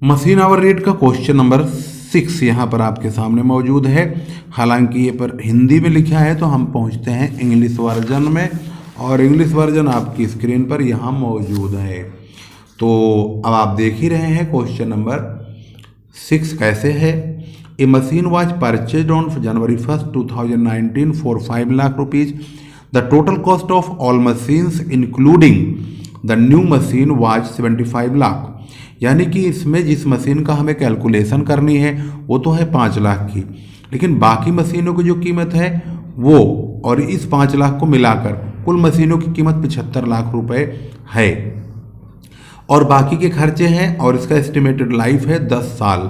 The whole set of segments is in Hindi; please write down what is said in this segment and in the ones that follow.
मशीन आवर रेट का क्वेश्चन नंबर 6 यहाँ पर आपके सामने मौजूद है। हालांकि ये पर हिंदी में लिखा है तो हम पहुँचते हैं इंग्लिश वर्जन में, और इंग्लिश वर्जन आपकी स्क्रीन पर यहाँ मौजूद है। तो अब आप देख ही रहे हैं क्वेश्चन नंबर 6 कैसे है। A machine was purchase on January 1st 2019 for 5 lakh rupees. The total cost of all machines including the new machine was 75 lakh. यानी कि इसमें जिस मशीन का हमें कैलकुलेशन करनी है वो तो है 5 लाख की, लेकिन बाकी मशीनों की जो कीमत है वो और इस 5 लाख को मिलाकर कुल मशीनों की कीमत 75 लाख रुपए है, और बाकी के खर्चे हैं, और इसका एस्टिमेटेड लाइफ है 10 साल,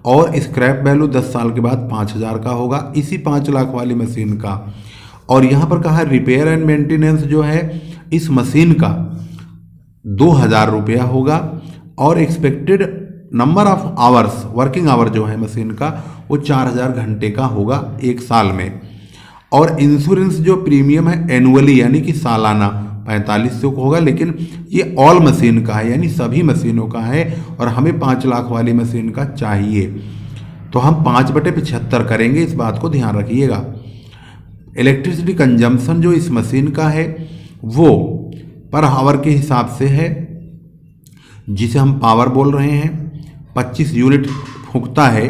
और स्क्रैप वैल्यू 10 साल के बाद 5,000 का होगा इसी 5 लाख वाली मशीन का। और यहाँ पर कहा रिपेयर एंड मेंटेनेंस जो है इस मशीन का 2,000 रुपया होगा, और expected number of hours working hour जो है मशीन का वो 4,000 घंटे का होगा 1 साल में। और इंश्योरेंस जो प्रीमियम है एनुअली यानी कि सालाना 4500 को होगा, लेकिन ये ऑल मशीन का है यानी सभी मशीनों का है, और हमें 5 लाख वाली मशीन का चाहिए तो हम 5/75 करेंगे, इस बात को ध्यान रखिएगा। इलेक्ट्रिसिटी कंजम्पशन जो इस मशीन का है वो पर आवर के हिसाब से है, जिसे हम पावर बोल रहे हैं। 25 यूनिट फूंकता है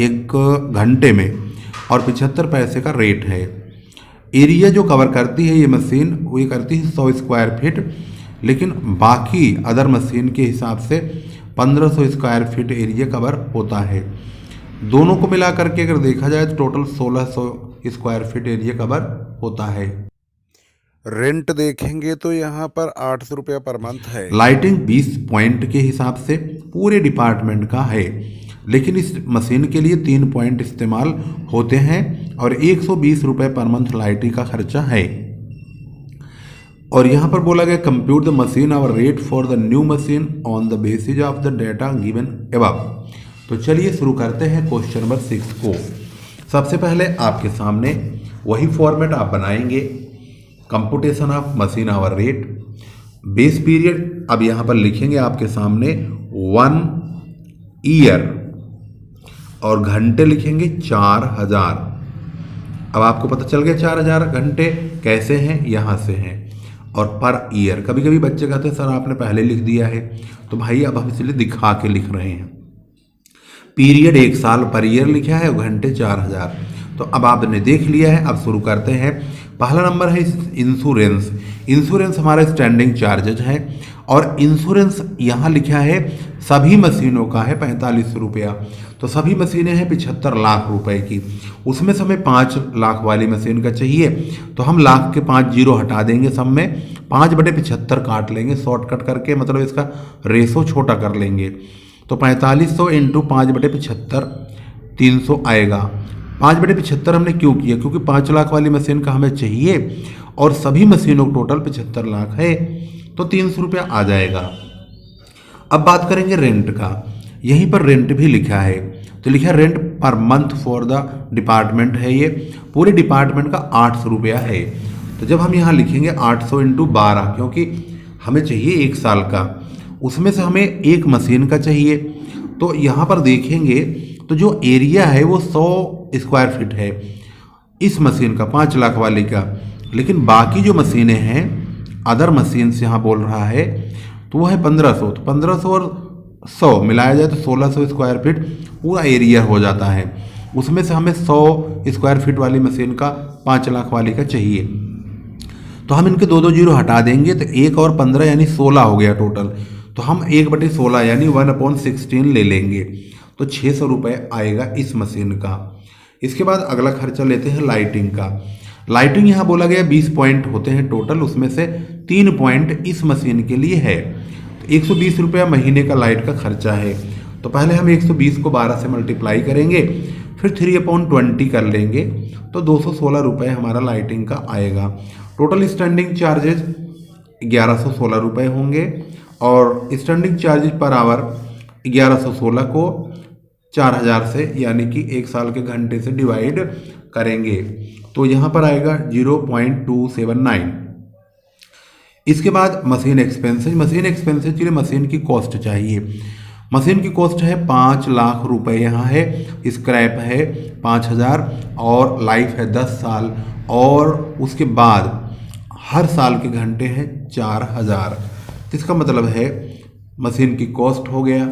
1 घंटे में, और 75 पैसे का रेट है। एरिया जो कवर करती है ये मशीन वो ये करती है 100 स्क्वायर फीट, लेकिन बाकी अदर मशीन के हिसाब से 1500 स्क्वायर फीट एरिया कवर होता है। दोनों को मिला करके अगर देखा जाए तो total 1600 square feet area cover होता है। रेंट देखेंगे तो यहाँ पर 800 रुपया पर मंथ है। लाइटिंग 20 पॉइंट के हिसाब से पूरे डिपार्टमेंट का है, लेकिन इस मशीन के लिए 3 पॉइंट इस्तेमाल होते हैं, और 120 रुपये पर मंथ लाइटिंग का खर्चा है। और यहाँ पर बोला गया compute the machine hour rate for the new machine on the basis of the data given above. तो चलिए शुरू करते हैं क्वेश्चन नंबर 6 को। सबसे पहले आपके सामने वही फॉर्मेट आप बनाएंगे, computation of machine hour rate, base period अब यहाँ पर लिखेंगे आपके सामने 1 ईयर, और घंटे लिखेंगे 4000। अब आपको पता चल गया 4000 घंटे कैसे हैं, यहाँ से हैं। और पर ईयर कभी कभी बच्चे कहते हैं सर आपने पहले लिख दिया है, तो भाई अब हम इसलिए दिखा के लिख रहे हैं। पीरियड 1 साल पर ईयर लिखा है, और घंटे 4000। तो अब आपने देख लिया है, अब शुरू करते हैं। पहला नंबर है इंश्योरेंस। इंश्योरेंस हमारा स्टैंडिंग चार्जेज है, और इंश्योरेंस यहाँ लिखा है सभी मशीनों का है 4500 रुपया। तो सभी मशीनें हैं 75 लाख रुपए की, उसमें से हमें 5 लाख वाली मशीन का चाहिए, तो हम लाख के 5 जीरो हटा देंगे, सब में 5/75 काट लेंगे शॉर्टकट करके, मतलब इसका रेशो छोटा कर लेंगे। तो 4500 इंटू 5/75 300 आएगा। 5/75 हमने क्यों किया, क्योंकि 5 लाख वाली मशीन का हमें चाहिए, और सभी मशीनों टोटल 75 लाख है, तो 300 रुपया आ जाएगा। अब बात करेंगे रेंट का। यहीं पर रेंट भी लिखा है, तो लिखा है rent per month for the department है, ये पूरे डिपार्टमेंट का 800 रुपया है। तो जब हम यहाँ लिखेंगे 800 इंटू 12, क्योंकि हमें चाहिए 1 साल का, उसमें से हमें एक मशीन का चाहिए, तो यहाँ पर देखेंगे तो जो एरिया है वो 100 स्क्वायर फीट है इस मशीन का 5 लाख वाली का, लेकिन बाकी जो मशीनें हैं अदर मशीन से यहाँ बोल रहा है तो वो है 1500। तो 1500 और 100 मिलाया जाए तो 1600 स्क्वायर फीट पूरा एरिया हो जाता है, उसमें से हमें 100 स्क्वायर फीट वाली मशीन का 5 लाख वाली का चाहिए। तो हम इनके 2 जीरो हटा देंगे, तो 1 और 15 यानी 16 हो गया टोटल। तो हम 1/16 यानी 1/16 ले लेंगे, तो 600 रुपये आएगा इस मशीन का। इसके बाद अगला खर्चा लेते हैं लाइटिंग का। लाइटिंग यहाँ बोला गया 20 पॉइंट होते हैं टोटल, उसमें से 3 पॉइंट इस मशीन के लिए है, तो 120 रुपया महीने का लाइट का खर्चा है। तो पहले हम 120 को 12 से मल्टीप्लाई करेंगे, फिर 3/20 कर लेंगे, तो 216 रुपये हमारा लाइटिंग का आएगा। टोटल स्टैंडिंग चार्जेज 1116 रुपये होंगे, और स्टैंडिंग चार्जेज पर आवर 1116 को 4000 से यानी कि 1 साल के घंटे से डिवाइड करेंगे, तो यहाँ पर आएगा 0.279। इसके बाद मशीन एक्सपेंसेज। मशीन एक्सपेंसेज के लिए मशीन की कॉस्ट चाहिए। मशीन की कॉस्ट है 5 लाख रुपए यहाँ है, स्क्रैप है 5,000 और लाइफ है 10 साल और उसके बाद हर साल के घंटे हैं 4,000। इसका मतलब है मशीन की कॉस्ट हो गया,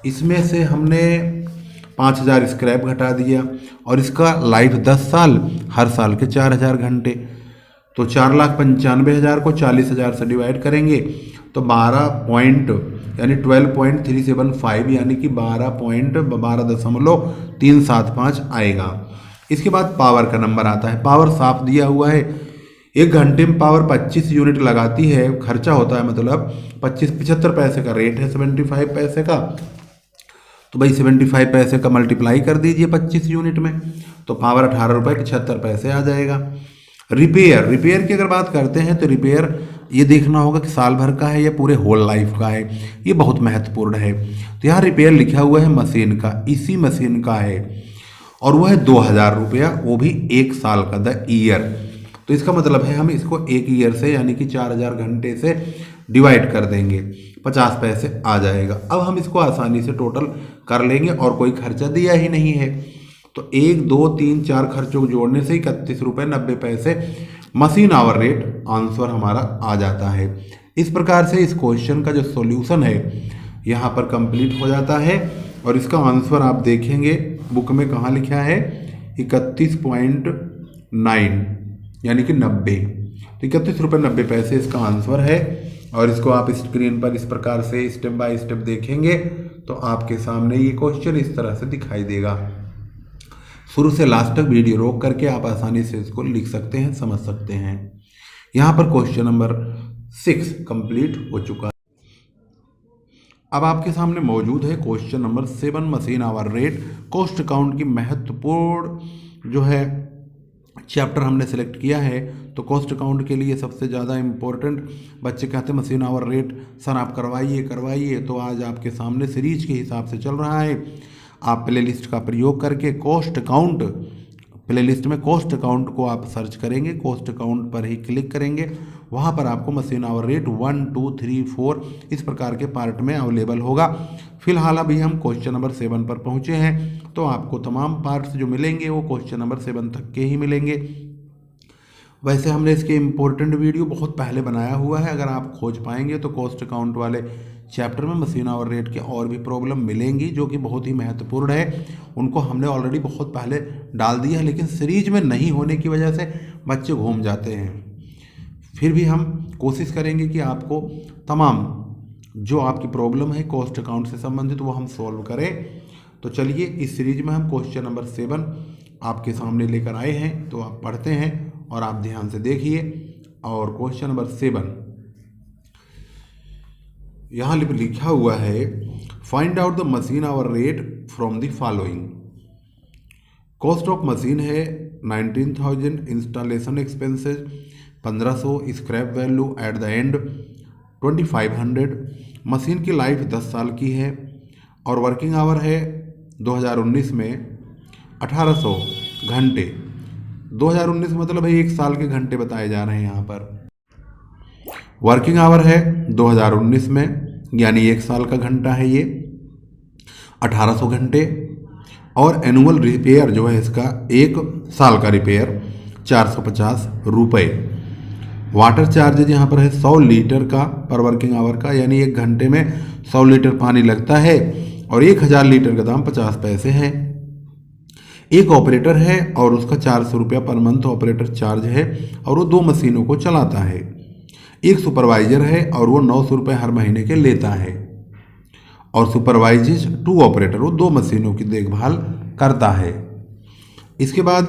इसमें से हमने 5,000 स्क्रैप घटा दिया और इसका लाइफ 10 साल, हर साल के 4,000 घंटे, तो 4,95,000 को 40,000 से डिवाइड करेंगे तो 12.375 यानी कि 12.375 आएगा। इसके बाद पावर का नंबर आता है। पावर साफ दिया हुआ है, एक घंटे में पावर 25 यूनिट लगाती है, खर्चा होता है मतलब 75 पैसे का रेट है 75 पैसे का, तो भाई 75 पैसे का मल्टीप्लाई कर दीजिए 25 यूनिट में, तो पावर 18 रुपये 75 पैसे आ जाएगा। रिपेयर की अगर बात करते हैं तो रिपेयर ये देखना होगा कि साल भर का है या पूरे होल लाइफ का है, ये बहुत महत्वपूर्ण है। तो यहाँ रिपेयर लिखा हुआ है मशीन का, इसी मशीन का है और वो है 2,000 रुपया, वो भी 1 साल का, द ईयर। तो इसका मतलब है हम इसको 1 ईयर से यानी कि 4,000 घंटे से डिवाइड कर देंगे, 50 पैसे आ जाएगा। अब हम इसको आसानी से टोटल कर लेंगे और कोई खर्चा दिया ही नहीं है, तो 1 2 3 4 खर्चों को जोड़ने से 31 रुपये 90 पैसे मशीन आवर रेट आंसर हमारा आ जाता है। इस प्रकार से इस क्वेश्चन का जो सॉल्यूशन है यहाँ पर कंप्लीट हो जाता है और इसका आंसर आप देखेंगे बुक में कहाँ लिखा है 31.9 यानी कि 90, तो 31 रुपये 90 पैसे इसका आंसर है। और इसको आप स्क्रीन पर इस प्रकार से स्टेप बाय स्टेप देखेंगे तो आपके सामने ये क्वेश्चन इस तरह से दिखाई देगा। शुरू से लास्ट तक वीडियो रोक करके आप आसानी से इसको लिख सकते हैं, समझ सकते हैं। यहाँ पर क्वेश्चन नंबर 6 कंप्लीट हो चुका है। अब आपके सामने मौजूद है question number 7 machine hour rate cost account की महत्वपूर्ण जो है चैप्टर हमने सेलेक्ट किया है। तो कॉस्ट अकाउंट के लिए सबसे ज़्यादा इम्पोर्टेंट बच्चे कहते हैं मशीन आवर रेट सर आप करवाइए, तो आज आपके सामने सीरीज के हिसाब से चल रहा है। आप प्लेलिस्ट का प्रयोग करके कॉस्ट अकाउंट, प्लेलिस्ट में कॉस्ट अकाउंट को आप सर्च करेंगे, कॉस्ट अकाउंट पर ही क्लिक करेंगे, वहाँ पर आपको मशीन आवर रेट 1 2 3 4 इस प्रकार के पार्ट में अवेलेबल होगा। फिलहाल अभी हम क्वेश्चन नंबर 7 पर पहुँचे हैं, तो आपको तमाम पार्ट्स जो मिलेंगे वो क्वेश्चन नंबर 7 तक के ही मिलेंगे। वैसे हमने इसके इम्पोर्टेंट वीडियो बहुत पहले बनाया हुआ है, अगर आप खोज पाएंगे तो कॉस्ट अकाउंट वाले चैप्टर में मशीन आवर रेट के और भी प्रॉब्लम मिलेंगी जो कि बहुत ही महत्वपूर्ण है, उनको हमने ऑलरेडी बहुत पहले डाल दिया है, लेकिन सीरीज में नहीं होने की वजह से बच्चे घूम जाते हैं। फिर भी हम कोशिश करेंगे कि आपको तमाम जो आपकी प्रॉब्लम है कॉस्ट अकाउंट से संबंधित वो हम सॉल्व करें। तो चलिए इस सीरीज में हम क्वेश्चन नंबर 7 आपके सामने लेकर आए हैं, तो आप पढ़ते हैं और आप ध्यान से देखिए। और क्वेश्चन नंबर 7 यहाँ लिखा हुआ है, find out the machine hour rate from the following. Cost of machine है 19,000, installation expenses 1,500, scrap value at the end 2,500। Machine की लाइफ 10 साल की है और वर्किंग आवर है 2019 में 1,800 घंटे। 2019 मतलब है 1 साल के घंटे बताए जा रहे हैं यहाँ पर। वर्किंग आवर है 2019 में यानी 1 साल का घंटा है ये 1,800 घंटे। और एनुअल रिपेयर जो है इसका 1 साल का रिपेयर 450 रुपये। वाटर चार्जेज यहाँ पर है 100 लीटर का पर वर्किंग आवर का, यानी 1 घंटे में 100 लीटर पानी लगता है और 1,000 लीटर का दाम 50 पैसे है। एक ऑपरेटर है और उसका 400 रुपया पर मंथ ऑपरेटर चार्ज है और वो 2 मशीनों को चलाता है। एक सुपरवाइजर है और वो 900 रुपये हर महीने के लेता है और सुपरवाइजर्स 2 ऑपरेटर वो 2 मशीनों की देखभाल करता है। इसके बाद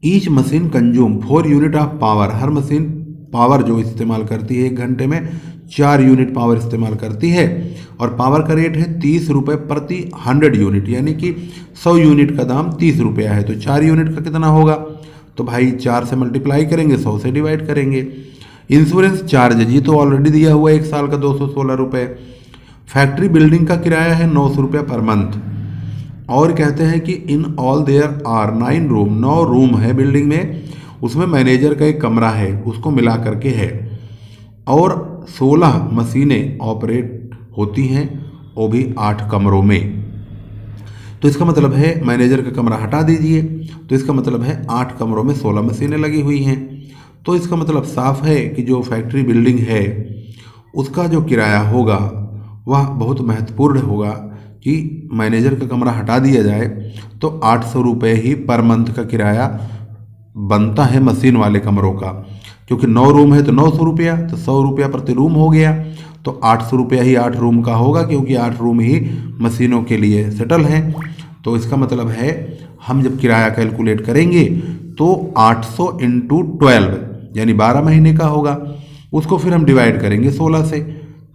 each machine consume 4 unit of power, her machine power जो इस्तेमाल करती है 1 घंटे में 4 यूनिट पावर इस्तेमाल करती है और पावर का रेट है 30 रुपये प्रति 100 यूनिट, यानी कि 100 यूनिट का दाम 30 रुपया है। तो 4 यूनिट का कितना होगा, तो भाई 4 से मल्टीप्लाई करेंगे, 100 से डिवाइड करेंगे। इंश्योरेंस चार्ज ये तो ऑलरेडी दिया हुआ है 1 साल का 216 रुपये। फैक्ट्री बिल्डिंग का किराया है 900 रुपया पर मंथ। और कहते हैं कि in all there are 9 room, 9 room है बिल्डिंग में, उसमें मैनेजर का एक कमरा है उसको मिला करके है और 16 मशीनें ऑपरेट होती हैं वो भी 8 कमरों में। तो इसका मतलब है मैनेजर का कमरा हटा दीजिए, तो इसका मतलब है 8 कमरों में 16 मशीनें लगी हुई हैं। तो इसका मतलब साफ है कि जो फैक्ट्री बिल्डिंग है उसका जो किराया होगा वह बहुत महत्वपूर्ण होगा कि मैनेजर का कमरा हटा दिया जाए तो 800 रुपये ही पर मंथ का किराया बनता है मशीन वाले कमरों का, क्योंकि 9 रूम है तो 900 रुपया, तो 100 रुपया प्रति रूम हो गया, तो 800 रुपया ही 8 रूम का होगा, क्योंकि 8 रूम ही मशीनों के लिए सेटल हैं। तो इसका मतलब है हम जब किराया कैलकुलेट करेंगे तो 800 इंटू 12 यानी 12 महीने का होगा, उसको फिर हम डिवाइड करेंगे 16 से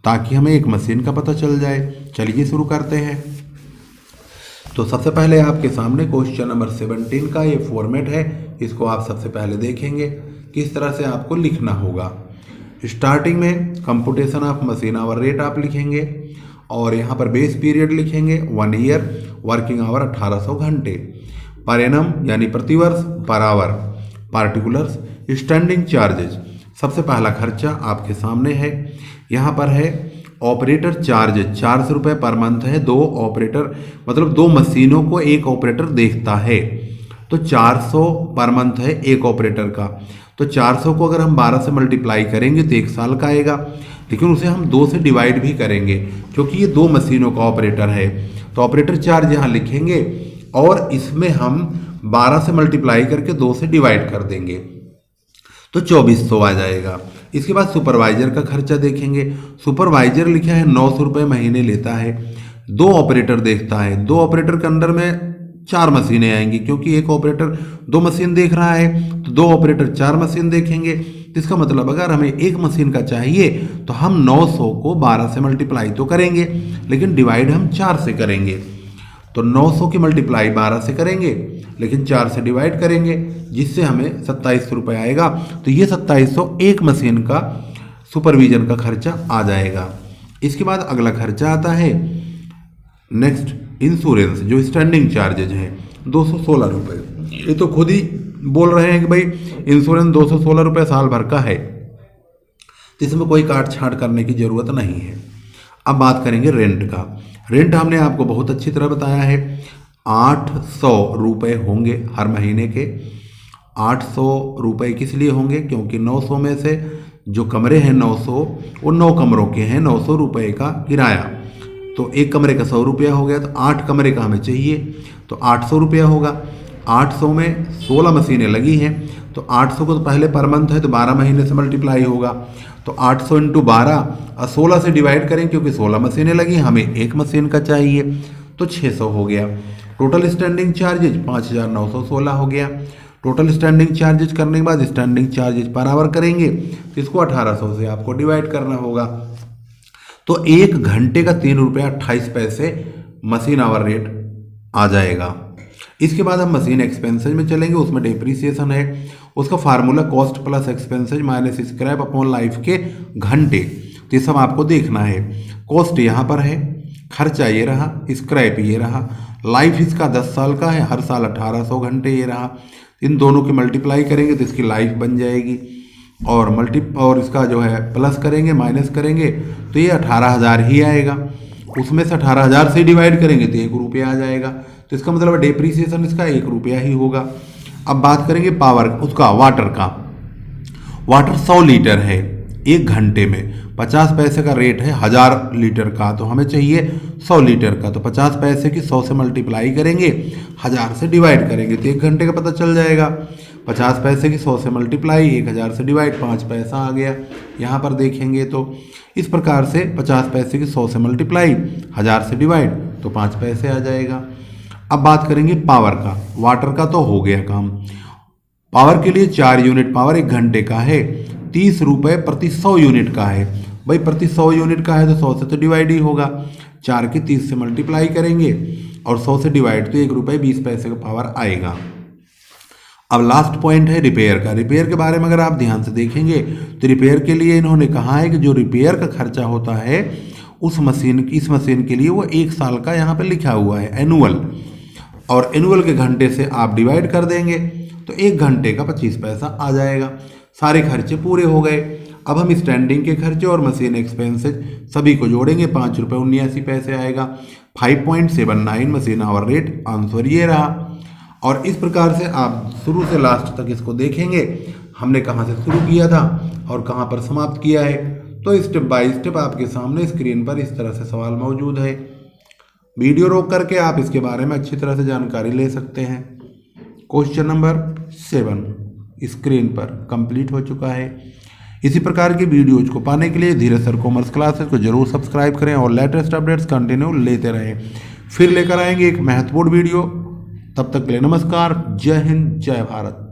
ताकि हमें एक मशीन का पता चल जाए। चलिए शुरू करते हैं। तो सबसे पहले आपके सामने क्वेश्चन नंबर 17 का ये फॉर्मेट है, इसको आप सबसे पहले देखेंगे किस तरह से आपको लिखना होगा। स्टार्टिंग में computation of machine hour rate आप लिखेंगे और यहाँ पर बेस पीरियड लिखेंगे 1 ईयर, वर्किंग आवर 1800 घंटे, पर एनम यानी प्रतिवर्ष, per hour, particulars, standing charges. सबसे पहला खर्चा आपके सामने है, यहाँ पर है ऑपरेटर चार्ज 400 रुपये पर मंथ है। 2 ऑपरेटर मतलब 2 मशीनों को एक ऑपरेटर देखता है, तो 400 पर मंथ है एक ऑपरेटर का। तो 400 को अगर हम 12 से मल्टीप्लाई करेंगे तो 1 साल का आएगा, लेकिन उसे हम 2 से डिवाइड भी करेंगे क्योंकि ये 2 मशीनों का ऑपरेटर है। तो ऑपरेटर चार्ज यहाँ लिखेंगे और इसमें हम 12 से मल्टीप्लाई करके 2 से डिवाइड कर देंगे तो 2400 आ जाएगा। इसके बाद सुपरवाइजर का खर्चा देखेंगे। सुपरवाइजर लिखा है 900 रुपये महीने लेता है, 2 ऑपरेटर देखता है, 2 ऑपरेटर के अंडर में 4 मशीनें आएंगी, क्योंकि एक ऑपरेटर 2 मशीन देख रहा है तो 2 ऑपरेटर 4 मशीन देखेंगे। तो इसका मतलब अगर हमें एक मशीन का चाहिए तो हम 900 को 12 से मल्टीप्लाई तो करेंगे, लेकिन डिवाइड हम 4 से करेंगे। तो 900 की मल्टीप्लाई 12 से करेंगे लेकिन 4 से डिवाइड करेंगे, जिससे हमें 2700 रुपये आएगा। तो ये 2700 एक मशीन का सुपरविजन का खर्चा आ जाएगा। इसके बाद अगला खर्चा आता है नेक्स्ट इंश्योरेंस, जो स्टैंडिंग चार्जेज है 216 रुपये। ये तो खुद ही बोल रहे हैं कि भाई इंश्योरेंस 216 रुपये साल भर का है, तो इसमें कोई काट छाट करने की ज़रूरत नहीं है। अब बात करेंगे रेंट का। रेंट हमने आपको बहुत अच्छी तरह बताया है, 800 रुपये होंगे हर महीने के। 800 रुपये किस लिए होंगे, क्योंकि 900 में से जो कमरे हैं 900 वो 9 कमरों के हैं, 900 रुपये का किराया, तो एक कमरे का 100 रुपया हो गया, तो 8 कमरे का हमें चाहिए तो 800 रुपया होगा। 800 में 16 मशीनें लगी हैं, तो 800 को तो पहले पर मंथ है तो 12 महीने से मल्टीप्लाई होगा, तो 800 इंटू 12 और 16 से डिवाइड करें क्योंकि 16 मशीनें लगी, हमें एक मशीन का चाहिए, तो 600 हो गया। टोटल स्टैंडिंग चार्जेज 5916 हो गया। टोटल स्टैंडिंग चार्जेज करने के बाद स्टैंडिंग चार्जेज पर आवर करेंगे तो इसको 1800 से आपको डिवाइड करना होगा। तो 1 घंटे का 3 रुपये 28 पैसे मशीन आवर रेट आ जाएगा। इसके बाद हम मशीन एक्सपेंसेज में चलेंगे, उसमें डेप्रीसिएशन है, उसका formula cost plus expenses minus scrap upon life के घंटे। तो ये सब आपको देखना है। कॉस्ट यहाँ पर है, खर्चा ये रहा, स्क्रैप ये रहा, लाइफ इसका 10 साल का है, हर साल 1800 घंटे ये रहा। इन दोनों की मल्टीप्लाई करेंगे तो इसकी लाइफ बन जाएगी, और इसका जो है प्लस करेंगे माइनस करेंगे तो ये 18,000 ही आएगा। उसमें से 18,000 से डिवाइड करेंगे तो 1 रुपया आ जाएगा, तो इसका मतलब डेप्रीसिएशन इसका 1 रुपया ही होगा। अब बात करेंगे पावर उसका, वाटर का। वाटर 100 लीटर है, 1 घंटे में 50 पैसे का रेट है 1000 लीटर का, तो हमें चाहिए 100 लीटर का, तो 50 पैसे की 100 से मल्टीप्लाई करेंगे, 1000 से डिवाइड करेंगे तो 1 घंटे का पता चल जाएगा। 50 पैसे की 100 से मल्टीप्लाई, 1000 से डिवाइड, 5 पैसा आ गया। यहाँ पर देखेंगे तो इस प्रकार से 50 पैसे की 100 से मल्टीप्लाई, 1000 से डिवाइड तो 5 पैसे आ जाएगा। अब बात करेंगे पावर का। वाटर का तो हो गया काम। पावर के लिए 4 यूनिट पावर 1 घंटे का है, 30 रुपये प्रति 100 यूनिट का है। भाई प्रति 100 यूनिट का है तो 100 से तो डिवाइड ही होगा, 4 की 30 से मल्टीप्लाई करेंगे और 100 से डिवाइड तो 1 रुपये 20 पैसे का पावर आएगा। अब लास्ट पॉइंट है रिपेयर का। रिपेयर के बारे में अगर आप ध्यान से देखेंगे तो रिपेयर के लिए इन्होंने कहा है कि जो रिपेयर का खर्चा होता है इस मशीन के लिए वो 1 साल का यहाँ पे लिखा हुआ है एनुअल, और एनुअल के घंटे से आप डिवाइड कर देंगे तो 1 घंटे का 25 पैसा आ जाएगा। सारे खर्चे पूरे हो गए। अब हम स्टैंडिंग के खर्चे और मशीन एक्सपेंसेज सभी को जोड़ेंगे, 5 रुपये 79 पैसे आएगा। 5.79 मशीन आवर रेट, आंसर ये रहा। और इस प्रकार से आप शुरू से लास्ट तक इसको देखेंगे, हमने कहाँ से शुरू किया था और कहाँ पर समाप्त किया है। तो स्टेप बाय स्टेप आपके सामने स्क्रीन पर इस तरह से सवाल मौजूद है। वीडियो रोक करके आप इसके बारे में अच्छी तरह से जानकारी ले सकते हैं। क्वेश्चन नंबर 7 स्क्रीन पर कंप्लीट हो चुका है। इसी प्रकार की वीडियोज को पाने के लिए धीरज सर कॉमर्स क्लासेस को जरूर सब्सक्राइब करें और लेटेस्ट अपडेट्स कंटिन्यू लेते रहें। फिर लेकर आएंगे एक महत्वपूर्ण वीडियो। तब तक के लिए नमस्कार, जय हिंद, जय भारत।